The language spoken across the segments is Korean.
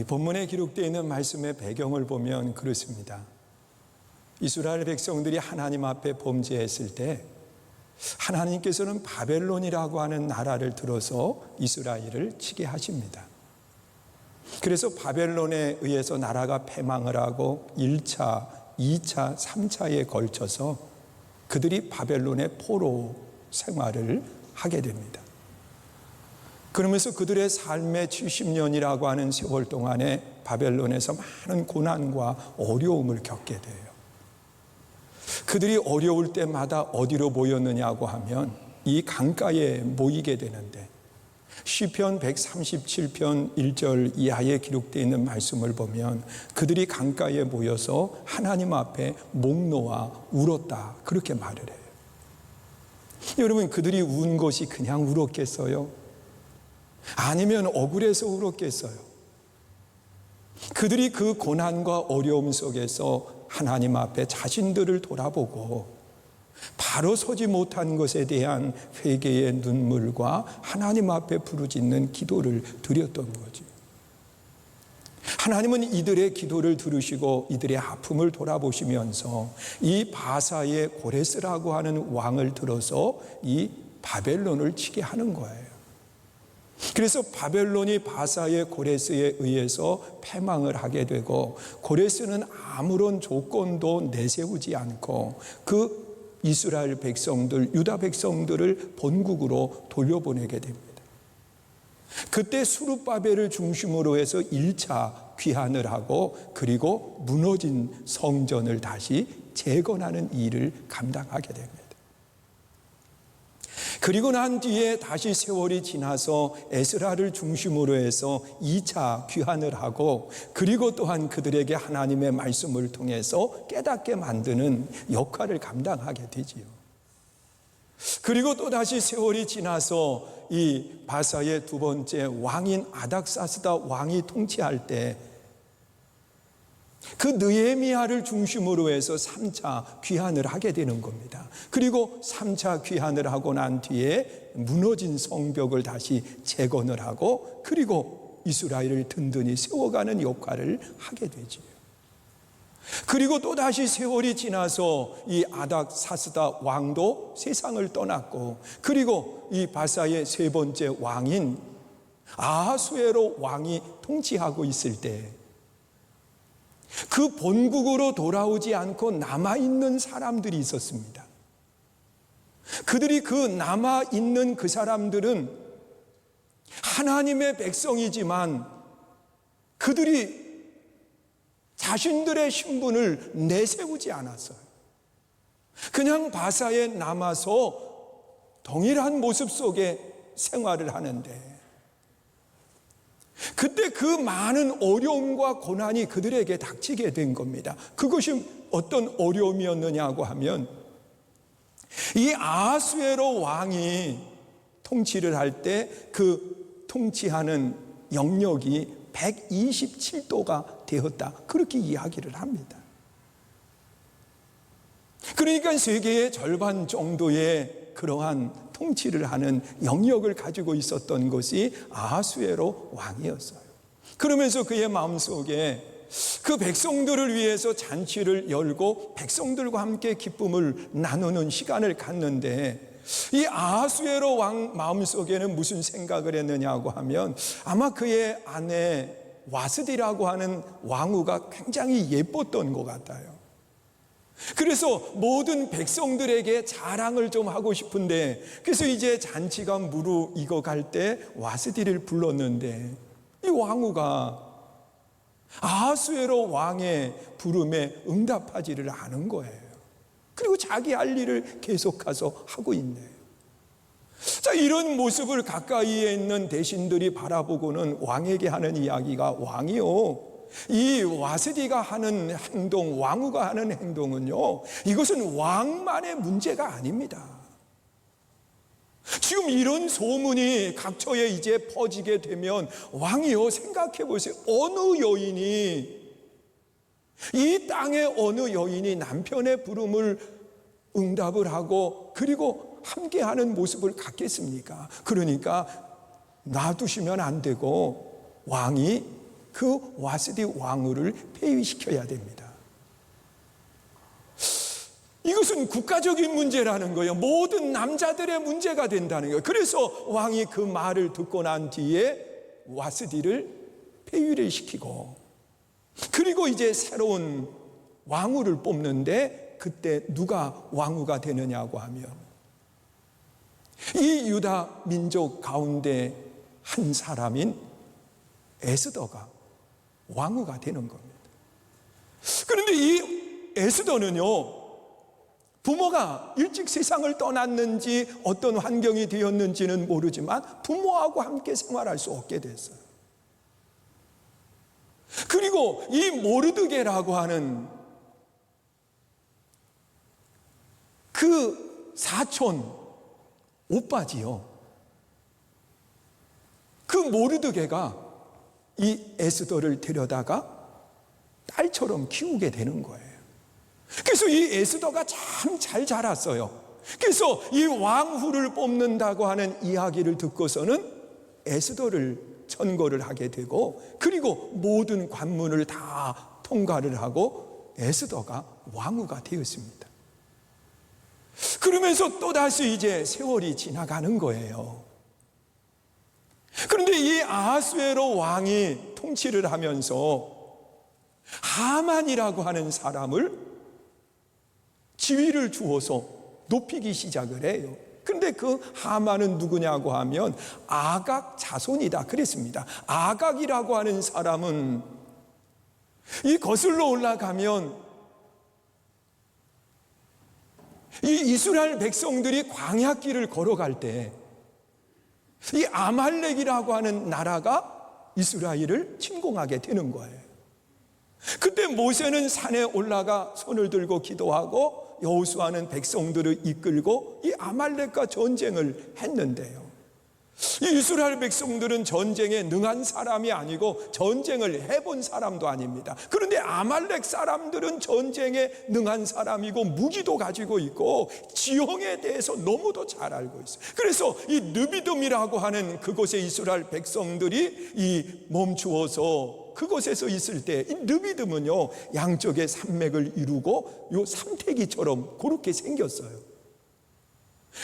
본문에 기록되어 있는 말씀의 배경을 보면 그렇습니다. 이스라엘 백성들이 하나님 앞에 범죄했을 때 하나님께서는 바벨론이라고 하는 나라를 들어서 이스라엘을 치게 하십니다. 그래서 바벨론에 의해서 나라가 패망을 하고 1차, 2차, 3차에 걸쳐서 그들이 바벨론의 포로 생활을 하게 됩니다. 그러면서 그들의 삶의 70년이라고 하는 세월 동안에 바벨론에서 많은 고난과 어려움을 겪게 돼요. 그들이 어려울 때마다 어디로 모였느냐고 하면 이 강가에 모이게 되는데, 시편 137편 1절 이하에 기록되어 있는 말씀을 보면 그들이 강가에 모여서 하나님 앞에 목 놓아 울었다, 그렇게 말을 해요. 여러분, 그들이 운 것이 그냥 울었겠어요? 아니면 억울해서 울었겠어요? 그들이 그 고난과 어려움 속에서 하나님 앞에 자신들을 돌아보고 바로 서지 못한 것에 대한 회개의 눈물과 하나님 앞에 부르짖는 기도를 드렸던 거죠. 하나님은 이들의 기도를 들으시고 이들의 아픔을 돌아보시면서 이 바사의 고레스라고 하는 왕을 들어서 이 바벨론을 치게 하는 거예요. 그래서 바벨론이 바사의 고레스에 의해서 패망을 하게 되고, 고레스는 아무런 조건도 내세우지 않고 그 이스라엘 백성들, 유다 백성들을 본국으로 돌려보내게 됩니다. 그때 수룹바벨을 중심으로 해서 1차 귀환을 하고, 그리고 무너진 성전을 다시 재건하는 일을 감당하게 됩니다. 그리고 난 뒤에 다시 세월이 지나서 에스라를 중심으로 해서 2차 귀환을 하고, 그리고 또한 그들에게 하나님의 말씀을 통해서 깨닫게 만드는 역할을 감당하게 되지요. 그리고 또 다시 세월이 지나서 이 바사의 두 번째 왕인 아닥사스다 왕이 통치할 때 그 느헤미야를 중심으로 해서 3차 귀환을 하게 되는 겁니다. 그리고 3차 귀환을 하고 난 뒤에 무너진 성벽을 다시 재건을 하고, 그리고 이스라엘을 든든히 세워가는 역할을 하게 되죠. 그리고 또 다시 세월이 지나서 이 아닥사스다 왕도 세상을 떠났고, 그리고 이 바사의 세 번째 왕인 아하수에로 왕이 통치하고 있을 때 그 본국으로 돌아오지 않고 남아있는 사람들이 있었습니다. 그들이 그 남아있는 그 사람들은 하나님의 백성이지만 그들이 자신들의 신분을 내세우지 않았어요. 그냥 바사에 남아서 동일한 모습 속에 생활을 하는데, 그때 그 많은 어려움과 고난이 그들에게 닥치게 된 겁니다. 그것이 어떤 어려움이었느냐고 하면, 이 아하수에로 왕이 통치를 할 때 그 통치하는 영역이 127도가 되었다, 그렇게 이야기를 합니다. 그러니까 세계의 절반 정도의 그러한 통치를 하는 영역을 가지고 있었던 것이 아하수에로 왕이었어요. 그러면서 그의 마음속에 그 백성들을 위해서 잔치를 열고 백성들과 함께 기쁨을 나누는 시간을 갖는데, 이 아하수에로 왕 마음속에는 무슨 생각을 했느냐고 하면, 아마 그의 아내 와스디라고 하는 왕후가 굉장히 예뻤던 것 같아요. 그래서 모든 백성들에게 자랑을 좀 하고 싶은데, 그래서 이제 잔치가 무르익어 갈 때 와스디를 불렀는데, 이 왕후가 아하수에로 왕의 부름에 응답하지를 않은 거예요. 그리고 자기 할 일을 계속해서 하고 있네요. 자, 이런 모습을 가까이에 있는 대신들이 바라보고는 왕에게 하는 이야기가, 왕이요, 이 와스디가 하는 행동, 왕후가 하는 행동은요, 이것은 왕만의 문제가 아닙니다. 지금 이런 소문이 각처에 이제 퍼지게 되면, 왕이요, 생각해 보세요. 어느 여인이, 이 땅의 어느 여인이 남편의 부름을 응답을 하고 그리고 함께하는 모습을 갖겠습니까? 그러니까 놔두시면 안 되고 왕이 그 와스디 왕후를 폐위시켜야 됩니다. 이것은 국가적인 문제라는 거예요. 모든 남자들의 문제가 된다는 거예요. 그래서 왕이 그 말을 듣고 난 뒤에 와스디를 폐위를 시키고, 그리고 이제 새로운 왕후를 뽑는데, 그때 누가 왕후가 되느냐고 하면 이 유다 민족 가운데 한 사람인 에스더가 왕후가 되는 겁니다. 그런데 이 에스더는요, 부모가 일찍 세상을 떠났는지 어떤 환경이 되었는지는 모르지만 부모하고 함께 생활할 수 없게 됐어요. 그리고 이 모르드게라고 하는 그 사촌 오빠지요, 그 모르드게가 이 에스더를 데려다가 딸처럼 키우게 되는 거예요. 그래서 이 에스더가 참 잘 자랐어요. 그래서 이 왕후를 뽑는다고 하는 이야기를 듣고서는 에스더를 천거를 하게 되고, 그리고 모든 관문을 다 통과를 하고 에스더가 왕후가 되었습니다. 그러면서 또다시 이제 세월이 지나가는 거예요. 그런데 이 아하수에로 왕이 통치를 하면서 하만이라고 하는 사람을 지위를 주어서 높이기 시작을 해요. 그런데 그 하만은 누구냐고 하면 아각 자손이다 그랬습니다. 아각이라고 하는 사람은 이 거슬러 올라가면 이 이스라엘 백성들이 광야길을 걸어갈 때 이 아말렉이라고 하는 나라가 이스라엘을 침공하게 되는 거예요. 그때 모세는 산에 올라가 손을 들고 기도하고 여호수아는 백성들을 이끌고 이 아말렉과 전쟁을 했는데요, 이 이스라엘 백성들은 전쟁에 능한 사람이 아니고 전쟁을 해본 사람도 아닙니다. 그런데 아말렉 사람들은 전쟁에 능한 사람이고 무기도 가지고 있고 지형에 대해서 너무도 잘 알고 있어요. 그래서 이 느비듬이라고 하는 그곳에 이스라엘 백성들이 이 멈추어서 그곳에서 있을 때 이 느비듬은요, 양쪽에 산맥을 이루고 요 삼태기처럼 그렇게 생겼어요.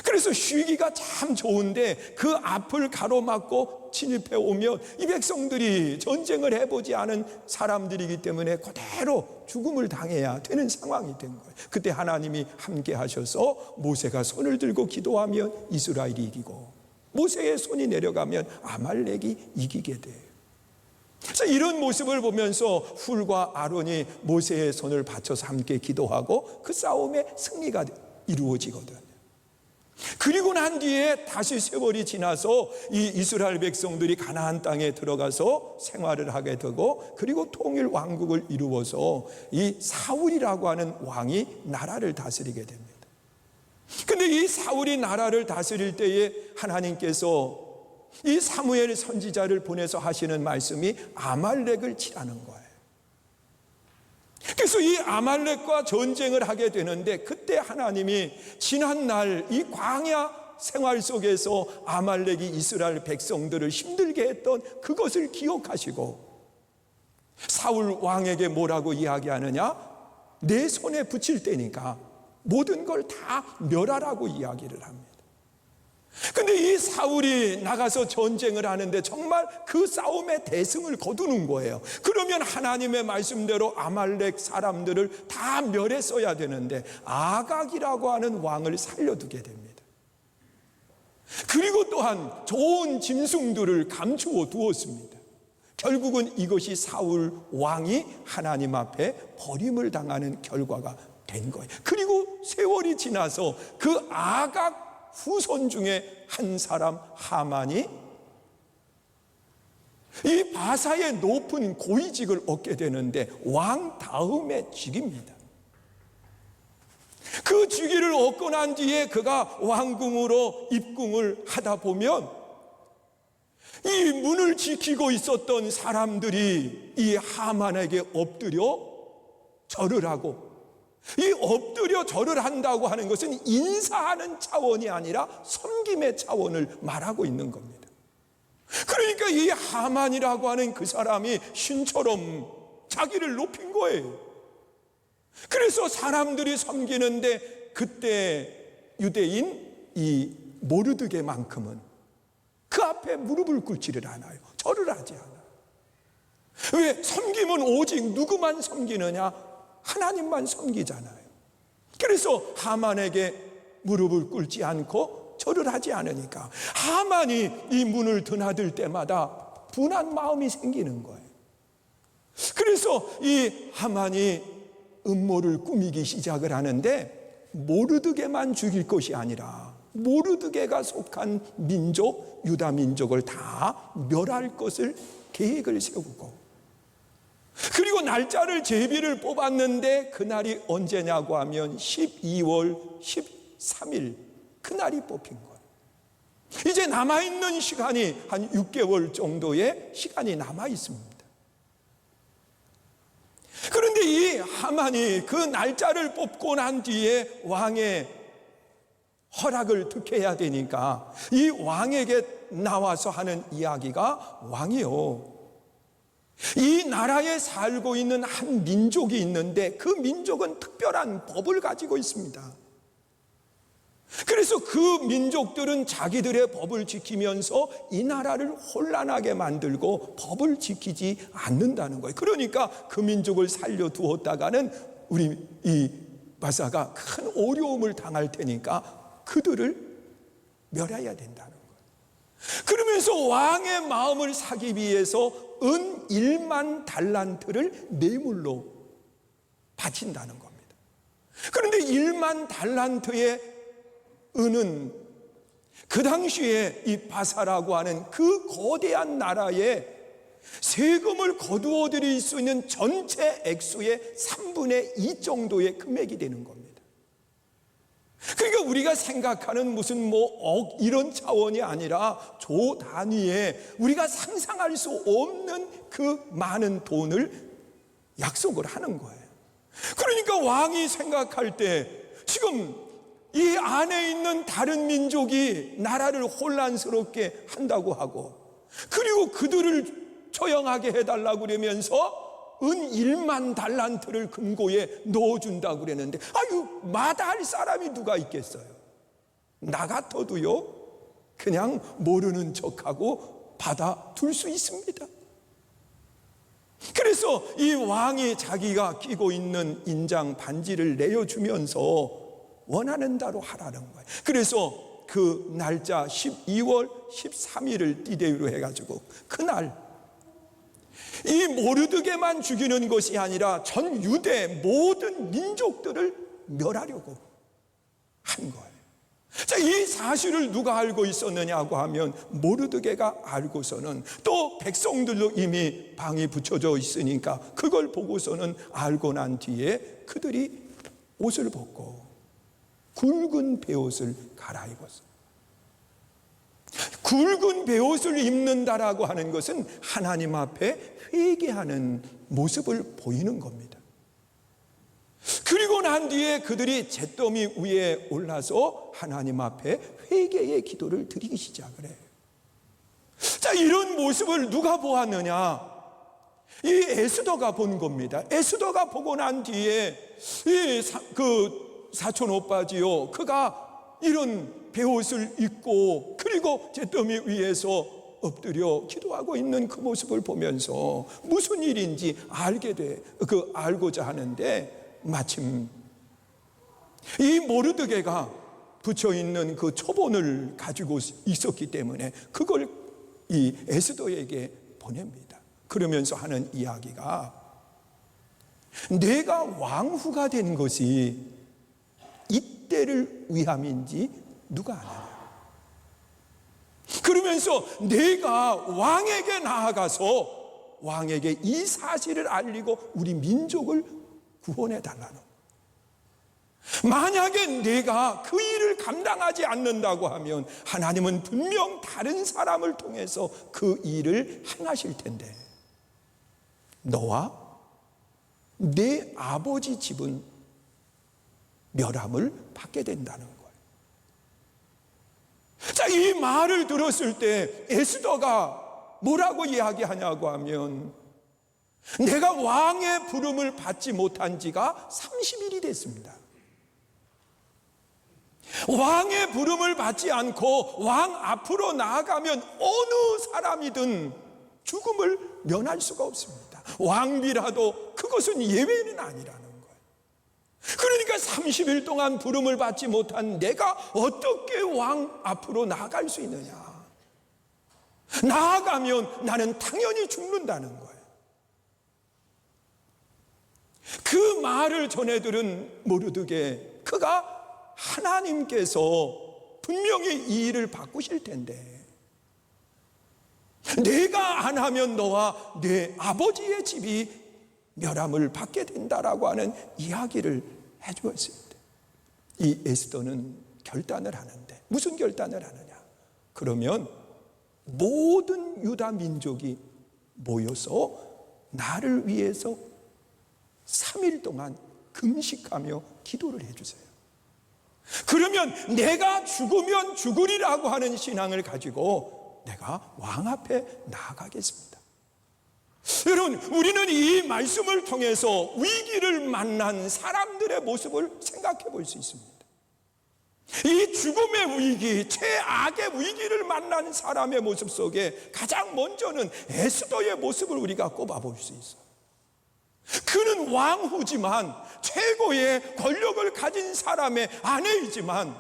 그래서 쉬기가 참 좋은데 그 앞을 가로막고 진입해 오면 이 백성들이 전쟁을 해보지 않은 사람들이기 때문에 그대로 죽음을 당해야 되는 상황이 된 거예요. 그때 하나님이 함께 하셔서 모세가 손을 들고 기도하면 이스라엘이 이기고, 모세의 손이 내려가면 아말렉이 이기게 돼요. 그래서 이런 모습을 보면서 훌과 아론이 모세의 손을 받쳐서 함께 기도하고 그 싸움에 승리가 이루어지거든요. 그리고 난 뒤에 다시 세월이 지나서 이 이스라엘 백성들이 가나안 땅에 들어가서 생활을 하게 되고, 그리고 통일 왕국을 이루어서 이 사울이라고 하는 왕이 나라를 다스리게 됩니다. 근데 이 사울이 나라를 다스릴 때에 하나님께서 이 사무엘 선지자를 보내서 하시는 말씀이 아말렉을 치라는 거예요. 그래서 이 아말렉과 전쟁을 하게 되는데, 그때 하나님이 지난날 이 광야 생활 속에서 아말렉이 이스라엘 백성들을 힘들게 했던 그것을 기억하시고 사울 왕에게 뭐라고 이야기하느냐? 내 손에 붙일 때니까 모든 걸 다 멸하라고 이야기를 합니다. 근데 이 사울이 나가서 전쟁을 하는데 정말 그 싸움의 대승을 거두는 거예요. 그러면 하나님의 말씀대로 아말렉 사람들을 다 멸했어야 되는데 아각이라고 하는 왕을 살려두게 됩니다. 그리고 또한 좋은 짐승들을 감추어 두었습니다. 결국은 이것이 사울 왕이 하나님 앞에 버림을 당하는 결과가 된 거예요. 그리고 세월이 지나서 그 아각 후손 중에 한 사람 하만이 이 바사의 높은 고위직을 얻게 되는데 왕 다음의 직입니다. 그 직위를 얻고 난 뒤에 그가 왕궁으로 입궁을 하다 보면 이 문을 지키고 있었던 사람들이 이 하만에게 엎드려 절을 하고, 이 엎드려 절을 한다고 하는 것은 인사하는 차원이 아니라 섬김의 차원을 말하고 있는 겁니다. 그러니까 이 하만이라고 하는 그 사람이 신처럼 자기를 높인 거예요. 그래서 사람들이 섬기는데 그때 유대인 이 모르드게만큼은 그 앞에 무릎을 꿇지를 않아요. 절을 하지 않아요. 왜? 섬김은 오직 누구만 섬기느냐? 하나님만 섬기잖아요. 그래서 하만에게 무릎을 꿇지 않고 절을 하지 않으니까 하만이 이 문을 드나들 때마다 분한 마음이 생기는 거예요. 그래서 이 하만이 음모를 꾸미기 시작을 하는데 모르드게만 죽일 것이 아니라 모르드게가 속한 민족, 유다 민족을 다 멸할 것을 계획을 세우고, 그리고 날짜를 제비를 뽑았는데 그날이 언제냐고 하면 12월 13일 그날이 뽑힌 거예요. 이제 남아있는 시간이 한 6개월 정도의 시간이 남아 있습니다. 그런데 이 하만이 그 날짜를 뽑고 난 뒤에 왕의 허락을 득해야 되니까 이 왕에게 나와서 하는 이야기가, 왕이요, 이 나라에 살고 있는 한 민족이 있는데 그 민족은 특별한 법을 가지고 있습니다. 그래서 그 민족들은 자기들의 법을 지키면서 이 나라를 혼란하게 만들고 법을 지키지 않는다는 거예요. 그러니까 그 민족을 살려두었다가는 우리 이 바사가 큰 어려움을 당할 테니까 그들을 멸해야 된다는 거예요. 그러면서 왕의 마음을 사기 위해서 은 1만 달란트를 뇌물로 바친다는 겁니다. 그런데 1만 달란트의 은은 그 당시에 이 바사라고 하는 그 거대한 나라에 세금을 거두어 들일 수 있는 전체 액수의 3분의 2 정도의 금액이 되는 겁니다. 그러니까 우리가 생각하는 무슨 이런 차원이 아니라 조 단위의 우리가 상상할 수 없는 그 많은 돈을 약속을 하는 거예요. 그러니까 왕이 생각할 때 지금 이 안에 있는 다른 민족이 나라를 혼란스럽게 한다고 하고, 그리고 그들을 처형하게 해달라고 그러면서 은 1만 달란트를 금고에 넣어준다고 그랬는데, 아유, 마다할 사람이 누가 있겠어요? 나 같아도요, 그냥 모르는 척하고 받아둘 수 있습니다. 그래서 이 왕이 자기가 끼고 있는 인장 반지를 내어주면서 원하는 대로 하라는 거예요. 그래서 그 날짜 12월 13일을 띠데이로 해가지고 그날 이 모르드게만 죽이는 것이 아니라 전 유대 모든 민족들을 멸하려고 한 거예요. 자, 이 사실을 누가 알고 있었느냐고 하면 모르드게가 알고서는, 또 백성들도 이미 방이 붙여져 있으니까 그걸 보고서는 알고 난 뒤에 그들이 옷을 벗고 굵은 베옷을 갈아입었어요. 굵은 베옷을 입는다라고 하는 것은 하나님 앞에 회개하는 모습을 보이는 겁니다. 그리고 난 뒤에 그들이 잿더미 위에 올라서 하나님 앞에 회개의 기도를 드리기 시작을 해요. 자, 이런 모습을 누가 보았느냐? 이 에스더가 본 겁니다. 에스더가 보고 난 뒤에 그 사촌 오빠지요, 그가 이런 베옷을 입고 그리고 잿더미 위에서 엎드려 기도하고 있는 그 모습을 보면서 무슨 일인지 알고자 하는데, 마침 이 모르드게가 붙여 있는 그 초본을 가지고 있었기 때문에 그걸 이 에스더에게 보냅니다. 그러면서 하는 이야기가, 내가 왕후가 된 것이 이때를 위함인지 누가 아느냐. 그러면서 내가 왕에게 나아가서 왕에게 이 사실을 알리고 우리 민족을 구원해 달라는, 만약에 내가 그 일을 감당하지 않는다고 하면 하나님은 분명 다른 사람을 통해서 그 일을 행하실 텐데 너와 내 아버지 집은 멸함을 받게 된다는 거예요. 자, 이 말을 들었을 때 에스더가 뭐라고 이야기하냐고 하면 내가 왕의 부름을 받지 못한 지가 30일이 됐습니다. 왕의 부름을 받지 않고 왕 앞으로 나아가면 어느 사람이든 죽음을 면할 수가 없습니다. 왕비라도 그것은 예외는 아니라는 거예요. 그러니까 30일 동안 부름을 받지 못한 내가 어떻게 왕 앞으로 나아갈 수 있느냐. 나아가면 나는 당연히 죽는다는 거예요. 그 말을 전해들은 모르드게, 그가 하나님께서 분명히 이 일을 바꾸실 텐데 내가 안 하면 너와 내 아버지의 집이 멸함을 받게 된다라고 하는 이야기를 해주었습니다. 이 에스더는 결단을 하는데 무슨 결단을 하느냐? 그러면 모든 유다 민족이 모여서 나를 위해서 3일 동안 금식하며 기도를 해주세요. 그러면 내가 죽으면 죽으리라고 하는 신앙을 가지고 내가 왕 앞에 나아가겠습니다. 여러분, 우리는 이 말씀을 통해서 위기를 만난 사람들의 모습을 생각해 볼 수 있습니다. 이 죽음의 위기, 최악의 위기를 만난 사람의 모습 속에 가장 먼저는 에스더의 모습을 우리가 꼽아볼 수 있어요. 그는 왕후지만 최고의 권력을 가진 사람의 아내이지만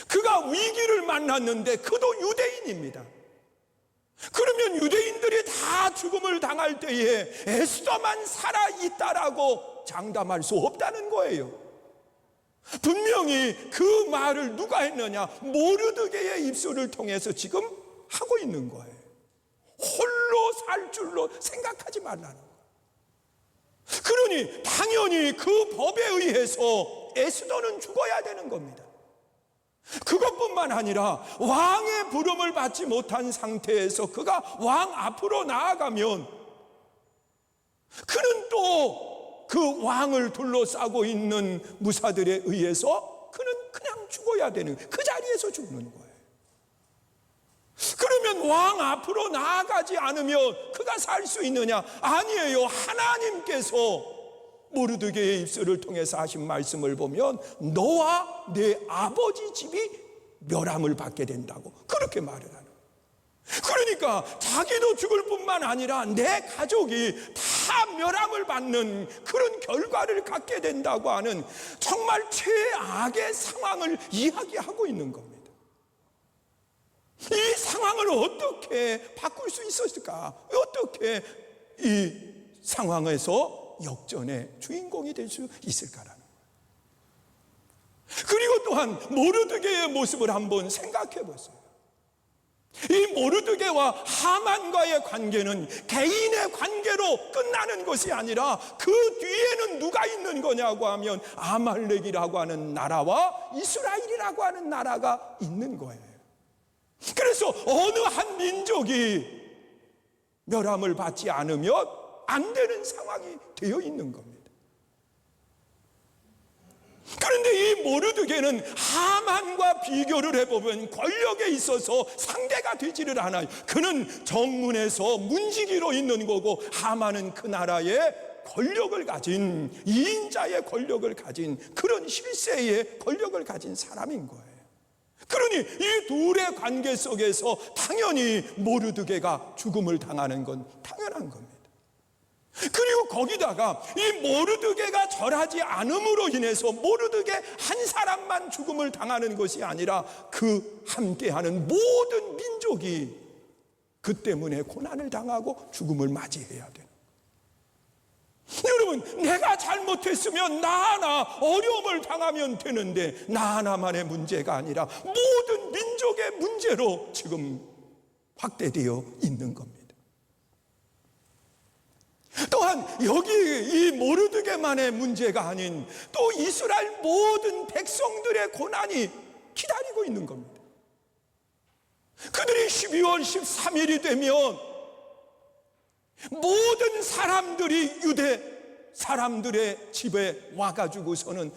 그가 위기를 만났는데 그도 유대인입니다. 그러면 유대인들이 다 죽음을 당할 때에 에스더만 살아있다라고 장담할 수 없다는 거예요. 분명히 그 말을 누가 했느냐? 모르드게의 입술을 통해서 지금 하고 있는 거예요. 홀로 살 줄로 생각하지 말라는 거예요. 그러니 당연히 그 법에 의해서 에스더는 죽어야 되는 겁니다. 그것뿐만 아니라 왕의 부름을 받지 못한 상태에서 그가 왕 앞으로 나아가면 그는 또 그 왕을 둘러싸고 있는 무사들에 의해서 그는 그냥 죽어야 되는, 그 자리에서 죽는 거예요. 그러면 왕 앞으로 나아가지 않으면 그가 살 수 있느냐? 아니에요. 하나님께서 모르드게의 입술을 통해서 하신 말씀을 보면 너와 내 아버지 집이 멸함을 받게 된다고 그렇게 말을 하는 거예요. 그러니까 자기도 죽을 뿐만 아니라 내 가족이 다 멸함을 받는 그런 결과를 갖게 된다고 하는 정말 최악의 상황을 이야기하고 있는 겁니다. 이 상황을 어떻게 바꿀 수 있었을까? 어떻게 이 상황에서 역전의 주인공이 될 수 있을까라는 거예요. 그리고 또한 모르드게의 모습을 한번 생각해 보세요. 이 모르드게와 하만과의 관계는 개인의 관계로 끝나는 것이 아니라 그 뒤에는 누가 있는 거냐고 하면 아말렉이라고 하는 나라와 이스라엘이라고 하는 나라가 있는 거예요. 그래서 어느 한 민족이 멸함을 받지 않으면 안 되는 상황이 되어 있는 겁니다. 그런데 이 모르드게는 하만과 비교를 해보면 권력에 있어서 상대가 되지를 않아요. 그는 정문에서 문지기로 있는 거고 하만은 그 나라의 권력을 가진, 2인자의 권력을 가진 그런 실세의 권력을 가진 사람인 거예요. 그러니 이 둘의 관계 속에서 당연히 모르드게가 죽음을 당하는 건 당연한 겁니다. 그리고 거기다가 이 모르드게가 절하지 않음으로 인해서 모르드게 한 사람만 죽음을 당하는 것이 아니라 그 함께하는 모든 민족이 그 때문에 고난을 당하고 죽음을 맞이해야 돼요. 여러분, 내가 잘못했으면 나 하나 어려움을 당하면 되는데 나 하나만의 문제가 아니라 모든 민족의 문제로 지금 확대되어 있는 겁니다. 또한 여기 이 모르드게만의 문제가 아닌 또 이스라엘 모든 백성들의 고난이 기다리고 있는 겁니다. 그들이 12월 13일이 되면 모든 사람들이 유대 사람들의 집에 와가지고서는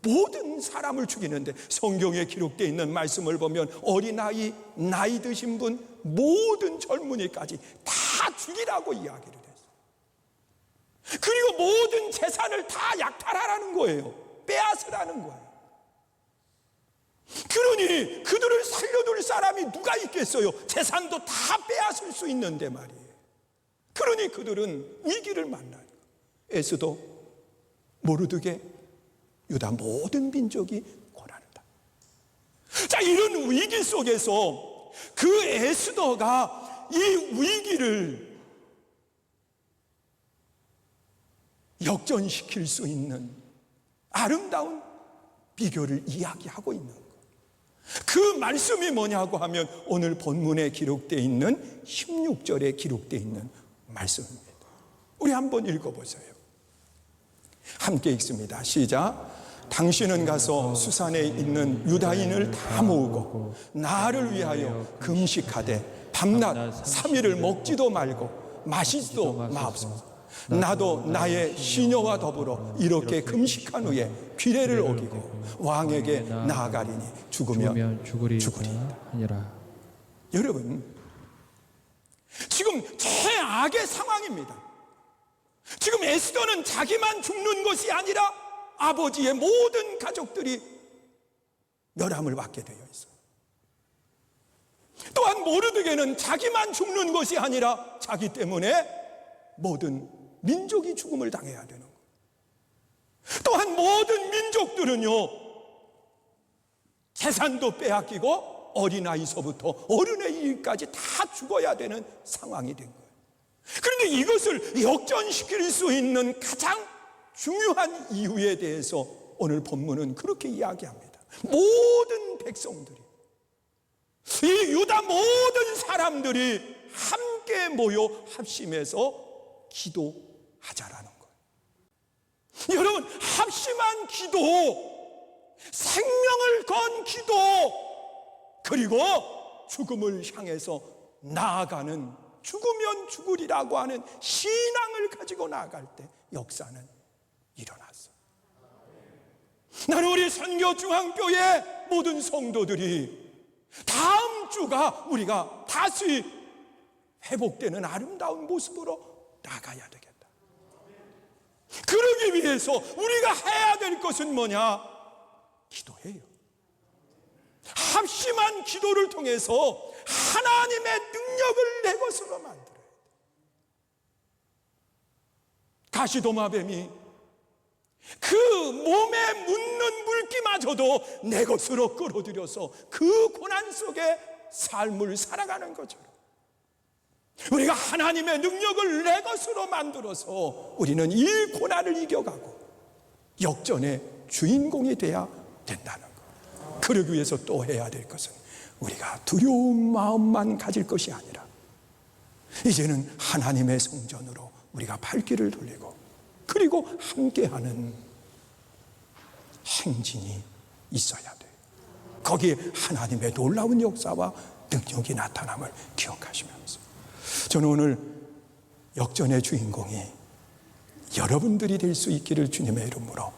모든 사람을 죽이는데, 성경에 기록되어 있는 말씀을 보면 어린아이, 나이 드신 분, 모든 젊은이까지 다 죽이라고 이야기를 했어요. 그리고 모든 재산을 다 약탈하라는 거예요. 빼앗으라는 거예요. 그러니 그들을 살려둘 사람이 누가 있겠어요? 재산도 다 빼앗을 수 있는데 말이에요. 그러니 그들은 위기를 만나요. 에스더, 모르드게, 유다 모든 민족이 고난을 당. 자, 이런 위기 속에서 그 에스더가 이 위기를 역전시킬 수 있는 아름다운 비결을 이야기하고 있는 거예요. 그 말씀이 뭐냐고 하면 오늘 본문에 기록되어 있는 16절에 기록되어 있는 말씀입니다. 우리 한번 읽어보세요. 함께 읽습니다. 시작. 당신은 가서 수산에 있는 유다인을 다 모으고 나를 위하여 금식하되 밤낮 3일을 먹지도 말고 마시지도 마옵소서. 나도 나의 시녀와 더불어 이렇게 금식한 후에 규례를 어기고 왕에게 나아가리니 죽으면 죽으리라. 여러분, 지금 최악의 상황입니다. 지금 에스더는 자기만 죽는 것이 아니라 아버지의 모든 가족들이 멸함을 받게 되어 있어요. 또한 모르드게는 자기만 죽는 것이 아니라 자기 때문에 모든 민족이 죽음을 당해야 되는 거예요. 또한 모든 민족들은요, 재산도 빼앗기고 어린아이서부터 어른의 일까지 다 죽어야 되는 상황이 된 거예요. 그런데 이것을 역전시킬 수 있는 가장 중요한 이유에 대해서 오늘 본문은 그렇게 이야기합니다. 모든 백성들이, 이 유다 모든 사람들이 함께 모여 합심해서 기도하자라는 거예요. 여러분, 합심한 기도, 생명을 건 기도, 그리고 죽음을 향해서 나아가는, 죽으면 죽으리라고 하는 신앙을 가지고 나아갈 때 역사는 일어났어. 나는 우리 선교중앙교회 모든 성도들이 다음 주가 우리가 다시 회복되는 아름다운 모습으로 나가야 되겠다. 그러기 위해서 우리가 해야 될 것은 뭐냐? 기도해요. 합심한 기도를 통해서 하나님의 능력을 내 것으로 만들어야 돼. 가시도마뱀이 그 몸에 묻는 물기마저도 내 것으로 끌어들여서 그 고난 속에 삶을 살아가는 것처럼 우리가 하나님의 능력을 내 것으로 만들어서 우리는 이 고난을 이겨가고 역전의 주인공이 돼야 된다는 것. 그러기 위해서 또 해야 될 것은 우리가 두려운 마음만 가질 것이 아니라 이제는 하나님의 성전으로 우리가 발길을 돌리고 그리고 함께하는 행진이 있어야 돼요. 거기에 하나님의 놀라운 역사와 능력이 나타남을 기억하시면서 저는 오늘 역전의 주인공이 여러분들이 될 수 있기를 주님의 이름으로